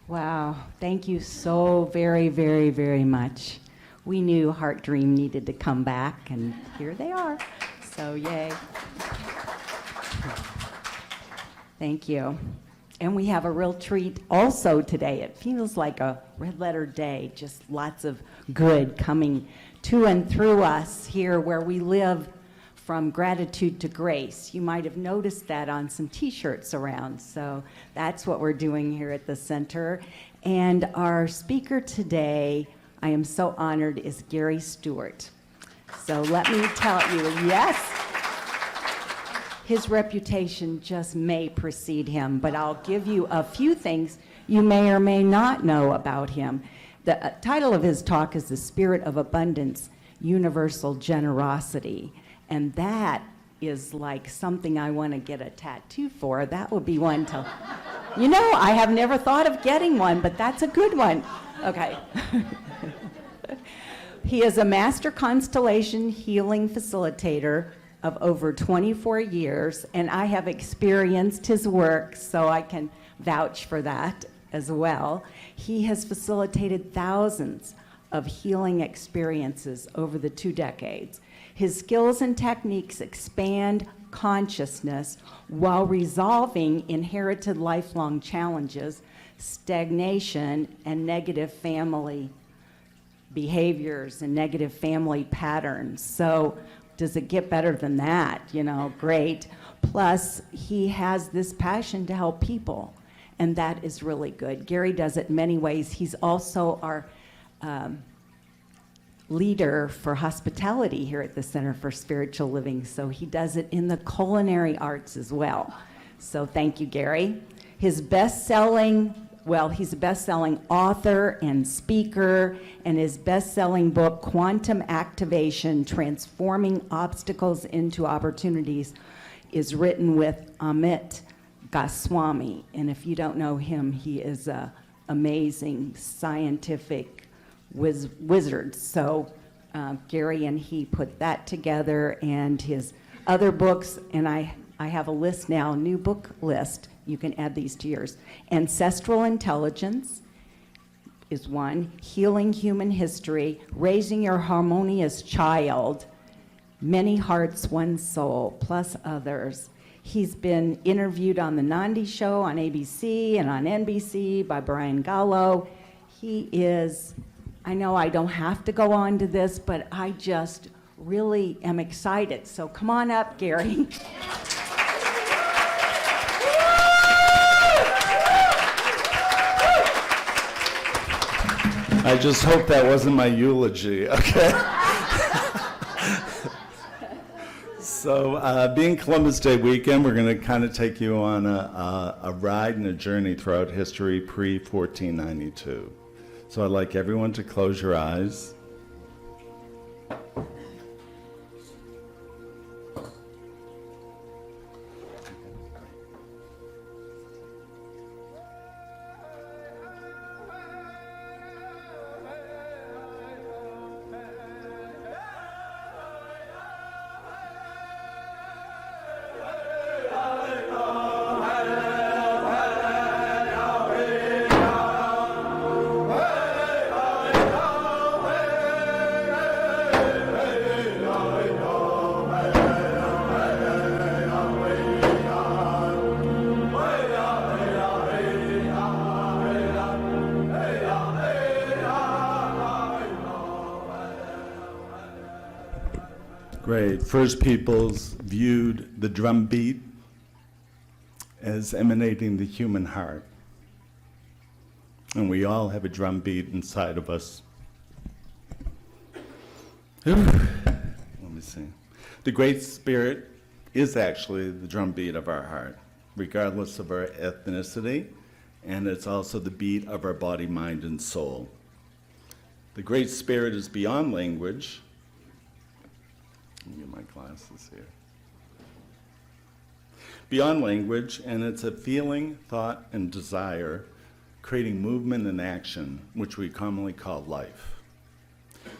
Wow, thank you so very, very, very much. We knew Heart Dream needed to come back, and here they are. So yay. Thank you. And we have a real treat also today. It feels like a red letter day, just lots of good coming to and through us here where we live from gratitude to grace. You might have noticed that on some t-shirts around. So that's what we're doing here at the center. And our speaker today, I am so honored, is Gary Stuart. So let me tell you, yes, his reputation just may precede him, but I'll give you a few things you may or may not know about him. The title of his talk is The Spirit of Abundance, Universal Generosity. And that is like something I want to get a tattoo for. That would be one to, you know, I have never thought of getting one, but that's a good one. Okay. He is a Master Constellation healing facilitator of over 24 years, and I have experienced his work, so I can vouch for that as well. He has facilitated thousands of healing experiences over the 2 decades. His skills and techniques expand consciousness while resolving inherited lifelong challenges, stagnation, and negative family behaviors and negative family patterns. So does it get better than that? You know, great. Plus, he has this passion to help people, and that is really good. Gary does it in many ways. He's also our leader for hospitality here at the Center for Spiritual Living, so he does it in the culinary arts as well. So thank you, Gary. He's a best-selling author and speaker, and his best-selling book, Quantum Activation, Transforming Obstacles into Opportunities, is written with Amit Goswami. And if you don't know him, he is an amazing scientific wizard. So Gary and he put that together, and his other books, and I have a list now, new book list. You can add these to yours. Ancestral Intelligence is one. Healing Human History, Raising Your Harmonious Child, Many Hearts, One Soul, plus others. He's been interviewed on The Nandi Show on ABC and on NBC by Brian Gallo. He is, I know I don't have to go on to this, but I just really am excited. So come on up, Gary. I just hope that wasn't my eulogy, okay? So being Columbus Day weekend, we're going to kind of take you on a ride and a journey throughout history pre-1492. So I'd like everyone to close your eyes. Great. First peoples viewed the drum beat as emanating the human heart. And we all have a drum beat inside of us. Let me see. The Great Spirit is actually the drum beat of our heart, regardless of our ethnicity, and it's also the beat of our body, mind, and soul. The Great Spirit is beyond language. Let me get my glasses here. Beyond language, and it's a feeling, thought, and desire, creating movement and action, which we commonly call life.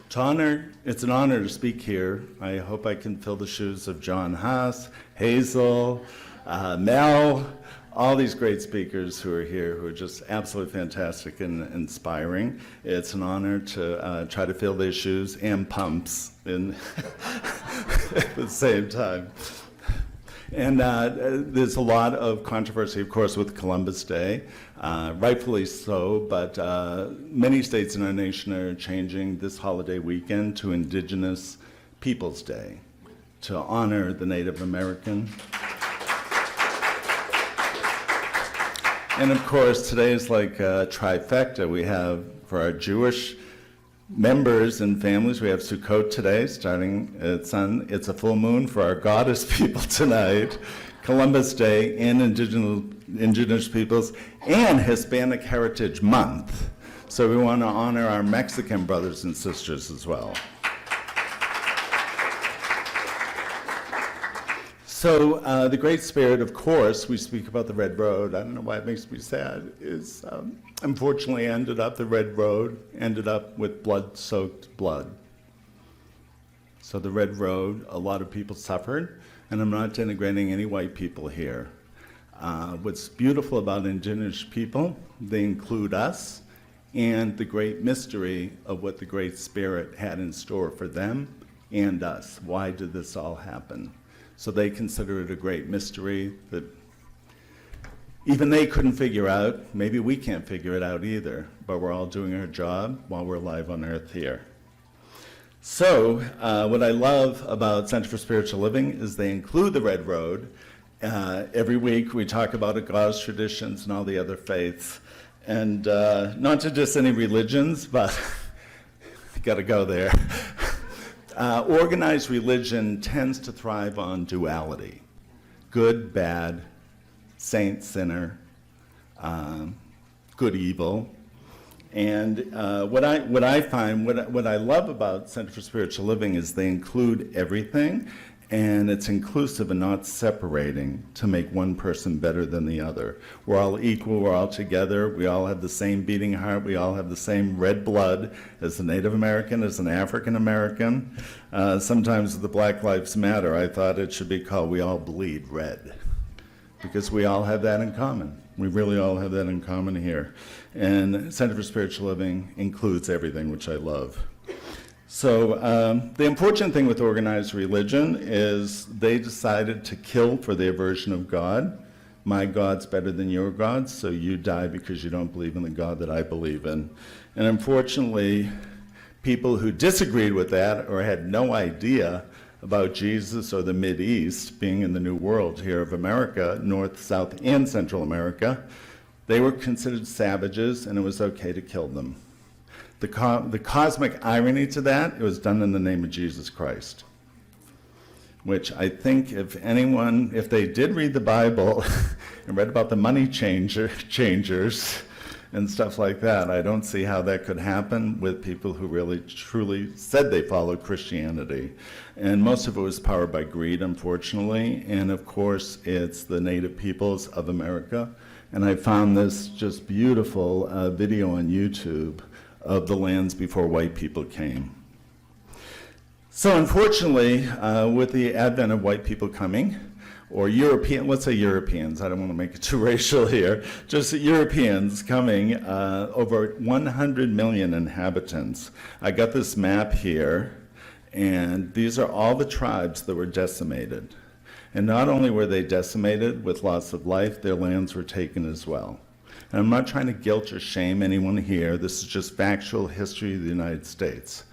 It's an honor to speak here. I hope I can fill the shoes of John Haas, Hazel, Mel, all these great speakers who are here who are just absolutely fantastic and inspiring. It's an honor to try to fill their shoes and pumps at the same time. And there's a lot of controversy, of course, with Columbus Day, rightfully so, but many states in our nation are changing this holiday weekend to Indigenous Peoples Day to honor the Native American. And of course, today is like a trifecta. We have, for our Jewish members and families, we have Sukkot today, starting at sun. It's a full moon for our goddess people tonight, Columbus Day, and Indigenous peoples, and Hispanic Heritage Month. So we want to honor our Mexican brothers and sisters as well. So the Great Spirit, of course, we speak about the Red Road. I don't know why it makes me sad, is unfortunately the Red Road ended up with blood-soaked blood. So the Red Road, a lot of people suffered, and I'm not denigrating any white people here. What's beautiful about Indigenous people, they include us, and the great mystery of what the Great Spirit had in store for them and us. Why did this all happen? So they consider it a great mystery that even they couldn't figure out. Maybe we can't figure it out either, but we're all doing our job while we're alive on earth here. So what I love about Center for Spiritual Living is they include the Red Road. Every week we talk about God's traditions and all the other faiths. And not to diss any religions, but got to go there. Organized religion tends to thrive on duality. Good, bad, saint, sinner, good, evil. And what I find, what I love about Center for Spiritual Living is they include everything, and it's inclusive and not separating to make one person better than the other. We're all equal, we're all together, we all have the same beating heart, we all have the same red blood as a Native American, as an African American. Sometimes with the Black Lives Matter, I thought it should be called We All Bleed Red, because we all have that in common. We really all have that in common here. And Center for Spiritual Living includes everything, which I love. So the unfortunate thing with organized religion is they decided to kill for their version of God. My God's better than your God, so you die because you don't believe in the God that I believe in. And unfortunately, people who disagreed with that or had no idea about Jesus or the Mideast being in the New World here of America, North, South, and Central America, they were considered savages, and it was okay to kill them. The cosmic irony to that, it was done in the name of Jesus Christ, which I think if they did read the Bible and read about the money changers and stuff like that, I don't see how that could happen with people who really truly said they followed Christianity. And most of it was powered by greed, unfortunately, and of course it's the native peoples of America. And I found this just beautiful video on YouTube of the lands before white people came. So unfortunately, with the advent of white people coming, or let's say Europeans, I don't want to make it too racial here, just Europeans coming, over 100 million inhabitants. I got this map here, and these are all the tribes that were decimated. And not only were they decimated with loss of life, their lands were taken as well. And I'm not trying to guilt or shame anyone here. This is just factual history of the United States.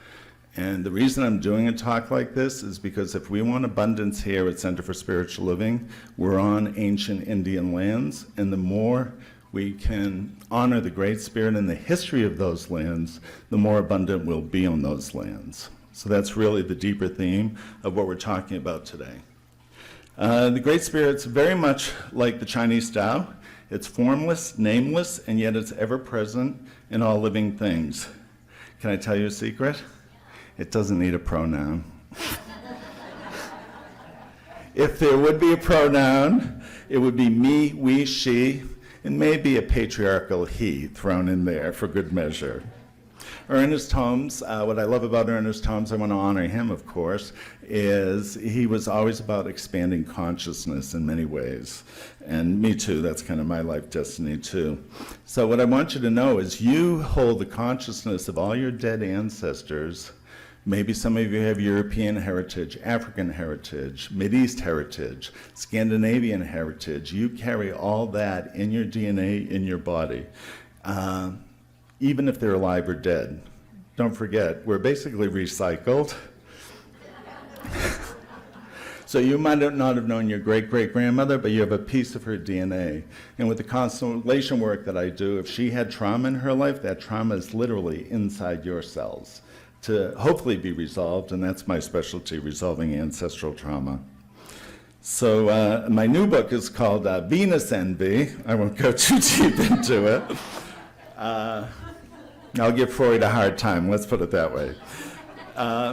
And the reason I'm doing a talk like this is because if we want abundance here at Center for Spiritual Living, we're on ancient Indian lands, and the more we can honor the Great Spirit and the history of those lands, the more abundant we'll be on those lands. So that's really the deeper theme of what we're talking about today. The Great Spirit's very much like the Chinese Tao. It's formless, nameless, and yet it's ever present in all living things. Can I tell you a secret? It doesn't need a pronoun. If there would be a pronoun, it would be me, we, she, and maybe a patriarchal he thrown in there for good measure. Ernest Holmes, what I love about Ernest Holmes, I want to honor him, of course, is he was always about expanding consciousness in many ways. And me too, that's kind of my life destiny too. So what I want you to know is you hold the consciousness of all your dead ancestors. Maybe some of you have European heritage, African heritage, Mideast heritage, Scandinavian heritage. You carry all that in your DNA, in your body, even if they're alive or dead. Don't forget, we're basically recycled. So you might not have known your great-great-grandmother, but you have a piece of her DNA. And with the constellation work that I do, if she had trauma in her life, that trauma is literally inside your cells to hopefully be resolved, and that's my specialty, resolving ancestral trauma. So my new book is called Venus Envy. I won't go too deep into it. I'll give Freud a hard time, let's put it that way.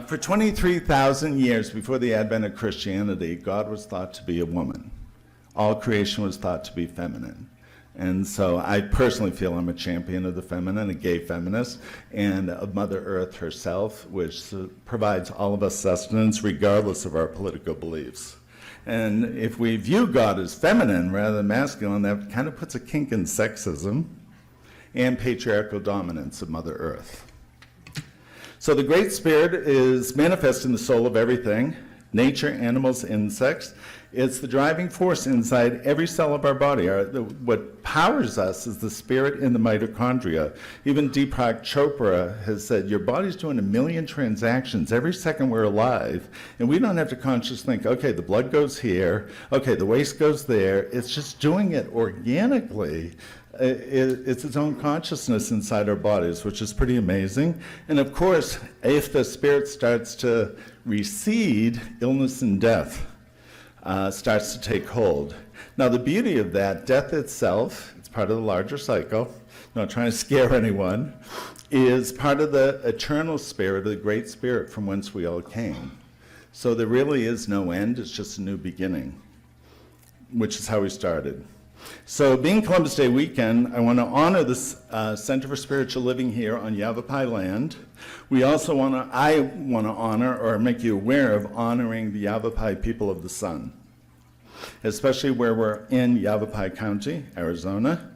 For 23,000 years before the advent of Christianity, God was thought to be a woman. All creation was thought to be feminine. And so I personally feel I'm a champion of the feminine, a gay feminist, and of Mother Earth herself, which provides all of us sustenance regardless of our political beliefs. And if we view God as feminine rather than masculine, that kind of puts a kink in sexism and patriarchal dominance of Mother Earth. So the Great Spirit is manifest in the soul of everything, nature, animals, insects. It's the driving force inside every cell of our body. What powers us is the spirit in the mitochondria. Even Deepak Chopra has said, your body's doing 1 million transactions every second we're alive, and we don't have to consciously think, okay, the blood goes here, okay, the waste goes there. It's just doing it organically. It's its own consciousness inside our bodies, which is pretty amazing. And of course, if the spirit starts to recede, illness and death starts to take hold. Now, the beauty of that, death itself, it's part of the larger cycle, not trying to scare anyone, is part of the eternal spirit, the Great Spirit from whence we all came. So there really is no end, it's just a new beginning, which is how we started. So being Columbus Day weekend, I want to honor this Center for Spiritual Living here on Yavapai land. I want to honor or make you aware of honoring the Yavapai people of the sun, especially where we're in Yavapai County, Arizona.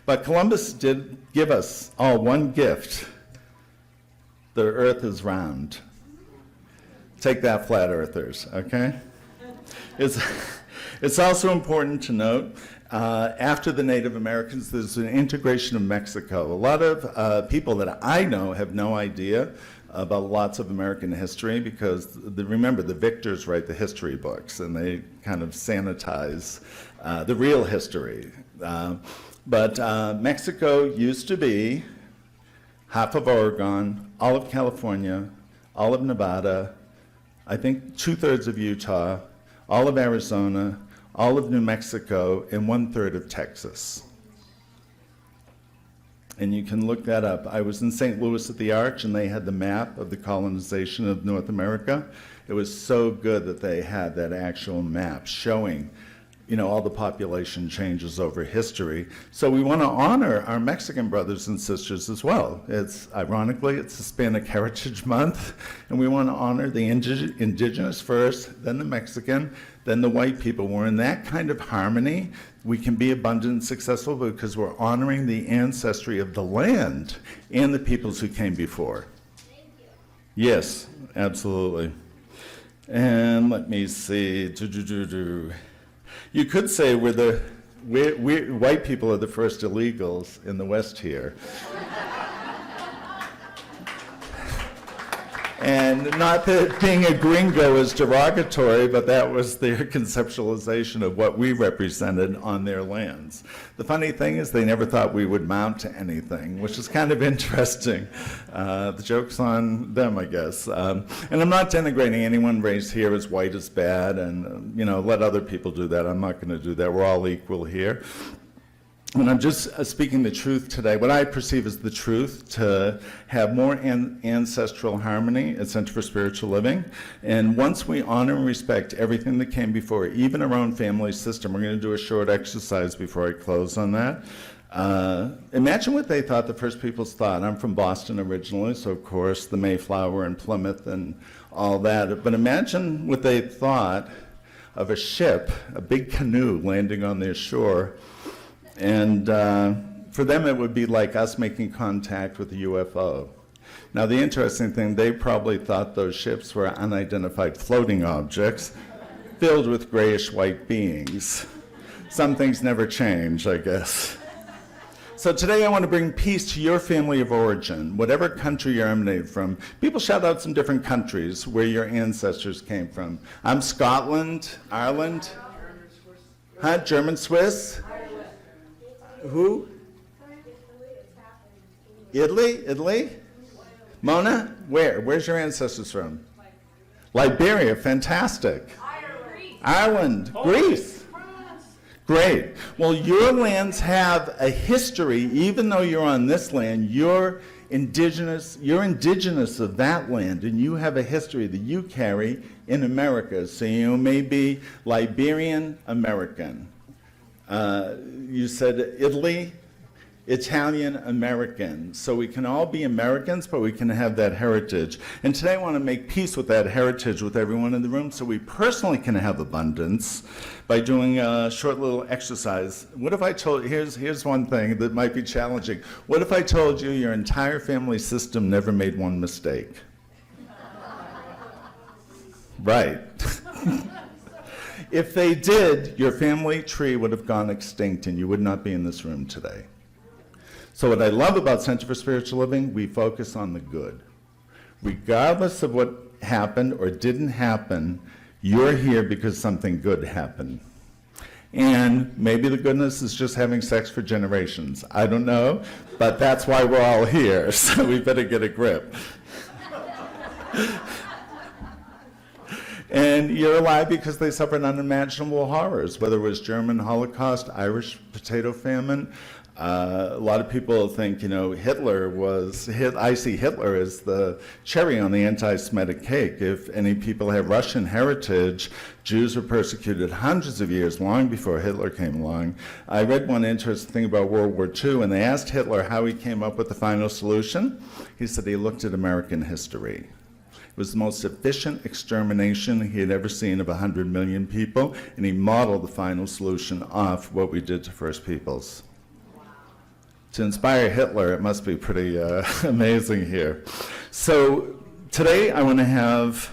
But Columbus did give us all one gift. The earth is round. Take that, flat earthers, okay? It's also important to note after the Native Americans, there's an integration of Mexico. A lot of people that I know have no idea about lots of American history because, remember, the victors write the history books and they kind of sanitize the real history. But Mexico used to be half of Oregon, all of California, all of Nevada, I think 2/3 of Utah, all of Arizona, all of New Mexico, and 1/3 of Texas. And you can look that up. I was in St. Louis at the Arch, and they had the map of the colonization of North America. It was so good that they had that actual map showing, all the population changes over history. So we want to honor our Mexican brothers and sisters as well. Ironically, it's Hispanic Heritage Month, and we want to honor the indigenous first, then the Mexican, then the white people. We're in that kind of harmony. We can be abundant and successful because we're honoring the ancestry of the land and the peoples who came before. Thank you. Yes, absolutely. And let me see. You could say we white people are the first illegals in the West here. And not that being a gringo is derogatory, but that was their conceptualization of what we represented on their lands. The funny thing is they never thought we would mount to anything, which is kind of interesting. The joke's on them, I guess. And I'm not denigrating anyone raised here as white as bad, and let other people do that. I'm not going to do that. We're all equal here. And I'm just speaking the truth today, what I perceive as the truth, to have more ancestral harmony at Center for Spiritual Living. And once we honor and respect everything that came before, even our own family system, we're going to do a short exercise before I close on that. Imagine what they thought the first peoples thought. I'm from Boston originally, so of course the Mayflower and Plymouth and all that. But imagine what they thought of a ship, a big canoe landing on their shore. And for them it would be like us making contact with a UFO. Now the interesting thing, they probably thought those ships were unidentified floating objects filled with grayish white beings. Some things never change, I guess. So today I want to bring peace to your family of origin, whatever country you're emanated from. People shout out some different countries where your ancestors came from. I'm Scotland, Ireland. Huh? German, Swiss? Who? Italy? Mona? Where? Where's your ancestors from? Liberia, fantastic. Ireland, Greece. Great. Well, your lands have a history, even though you're on this land, you're indigenous of that land, and you have a history that you carry in America. So you may be Liberian American. You said Italy, Italian American. So we can all be Americans, but we can have that heritage. And today I want to make peace with that heritage with everyone in the room so we personally can have abundance by doing a short little exercise. What if I told, here's one thing that might be challenging. What if I told you your entire family system never made one mistake? Right. If they did, your family tree would have gone extinct and you would not be in this room today. So what I love about Center for Spiritual Living, we focus on the good. Regardless of what happened or didn't happen, you're here because something good happened. And maybe the goodness is just having sex for generations. I don't know, but that's why we're all here, so we better get a grip. And you're alive because they suffered unimaginable horrors, whether it was German Holocaust, Irish potato famine. A lot of people think, Hitler was, I see Hitler as the cherry on the anti-Semitic cake. If any people have Russian heritage, Jews were persecuted hundreds of years, long before Hitler came along. I read one interesting thing about World War II, and they asked Hitler how he came up with the final solution. He said he looked at American history. It was the most efficient extermination he had ever seen of 100 million people, and he modeled the final solution off what we did to First Peoples. To inspire Hitler, it must be pretty amazing here. So today I want to have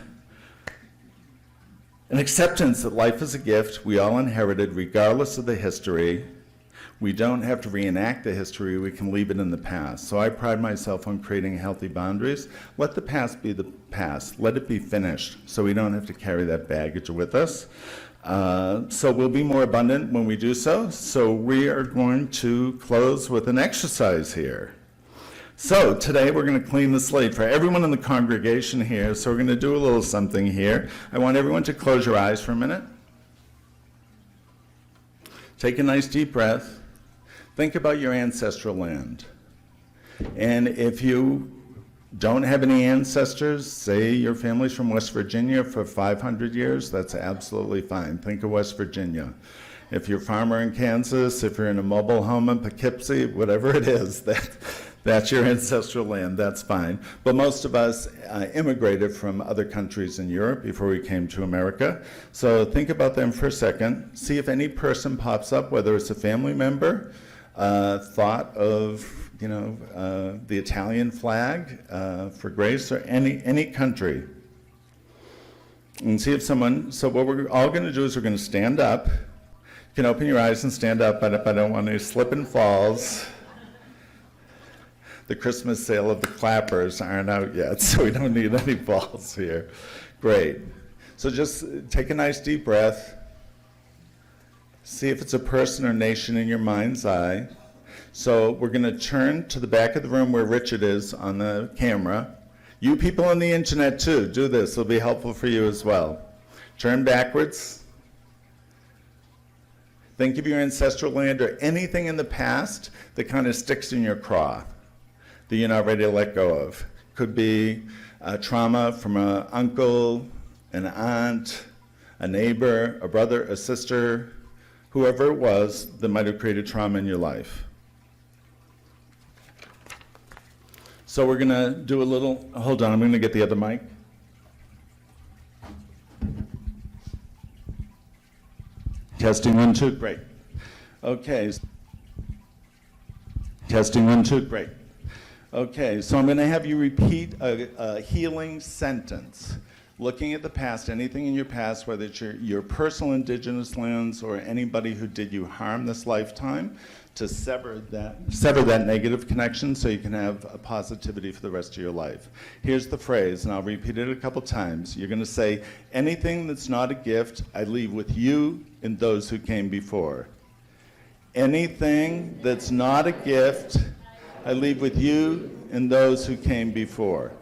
an acceptance that life is a gift we all inherited regardless of the history. We don't have to reenact the history, we can leave it in the past. So I pride myself on creating healthy boundaries. Let the past be the past. Let it be finished so we don't have to carry that baggage with us. So we'll be more abundant when we do so. So we are going to close with an exercise here. So today we're going to clean the slate for everyone in the congregation here. So we're going to do a little something here. I want everyone to close your eyes for a minute. Take a nice deep breath. Think about your ancestral land. And if you don't have any ancestors, say your family's from West Virginia for 500 years, that's absolutely fine. Think of West Virginia. If you're a farmer in Kansas, if you're in a mobile home in Poughkeepsie, whatever it is, that's your ancestral land, that's fine. But most of us immigrated from other countries in Europe before we came to America. So think about them for a second. See if any person pops up, whether it's a family member, thought of the Italian flag for grace, or any country. And see if someone, so what we're all going to do is we're going to stand up. You can open your eyes and stand up, but I don't want any slip and falls. The Christmas sale of the clappers aren't out yet, so we don't need any falls here. Great. So just take a nice deep breath. See if it's a person or nation in your mind's eye. So we're going to turn to the back of the room where Richard is on the camera. You people on the internet too, do this. It'll be helpful for you as well. Turn backwards. Think of your ancestral land or anything in the past that kind of sticks in your craw that you're not ready to let go of. Could be trauma from an uncle, an aunt, a neighbor, a brother, a sister, whoever it was that might have created trauma in your life. So we're going to do a little, hold on, I'm going to get the other mic. Testing 1, 2, great. Okay. Testing 1, 2, great. Okay, so I'm going to have you repeat a healing sentence. Looking at the past, anything in your past, whether it's your personal indigenous lands or anybody who did you harm this lifetime, to sever that negative connection so you can have a positivity for the rest of your life. Here's the phrase, and I'll repeat it a couple times. You're going to say, anything that's not a gift, I leave with you and those who came before. Anything that's not a gift, I leave with you and those who came before.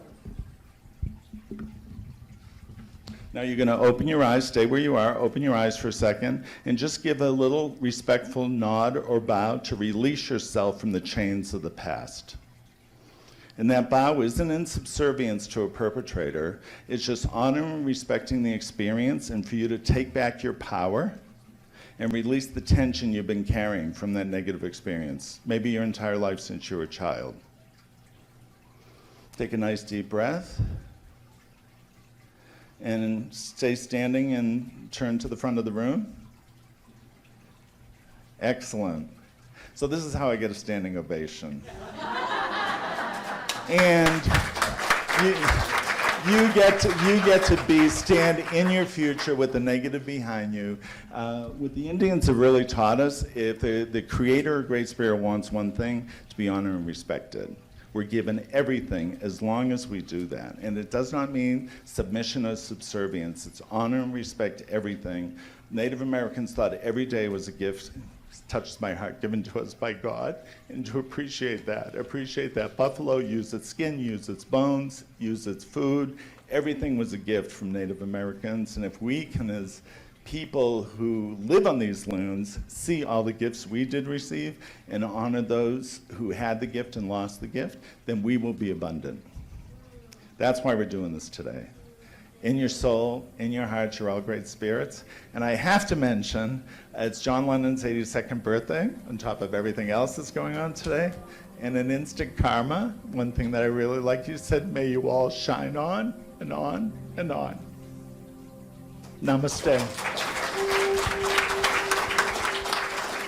Now you're going to open your eyes, stay where you are, open your eyes for a second, and just give a little respectful nod or bow to release yourself from the chains of the past. And that bow isn't in subservience to a perpetrator, it's just honoring and respecting the experience and for you to take back your power and release the tension you've been carrying from that negative experience, maybe your entire life since you were a child. Take a nice deep breath. And stay standing and turn to the front of the room. Excellent. So this is how I get a standing ovation. And you get to stand in your future with the negative behind you. What the Indians have really taught us, if the creator or great spirit wants one thing, to be honored and respected. We're given everything as long as we do that. And it does not mean submission or subservience. It's honor and respect everything. Native Americans thought every day was a gift, touched my heart, given to us by God, and to appreciate that. Appreciate that. Buffalo used its skin, used its bones, used its food. Everything was a gift from Native Americans. And if we can, as people who live on these lands, see all the gifts we did receive and honor those who had the gift and lost the gift, then we will be abundant. That's why we're doing this today. In your soul, in your heart, you're all great spirits. And I have to mention, it's John Lennon's 82nd birthday, on top of everything else that's going on today. And in instant karma, one thing that I really like, you said, may you all shine on and on and on. Namaste.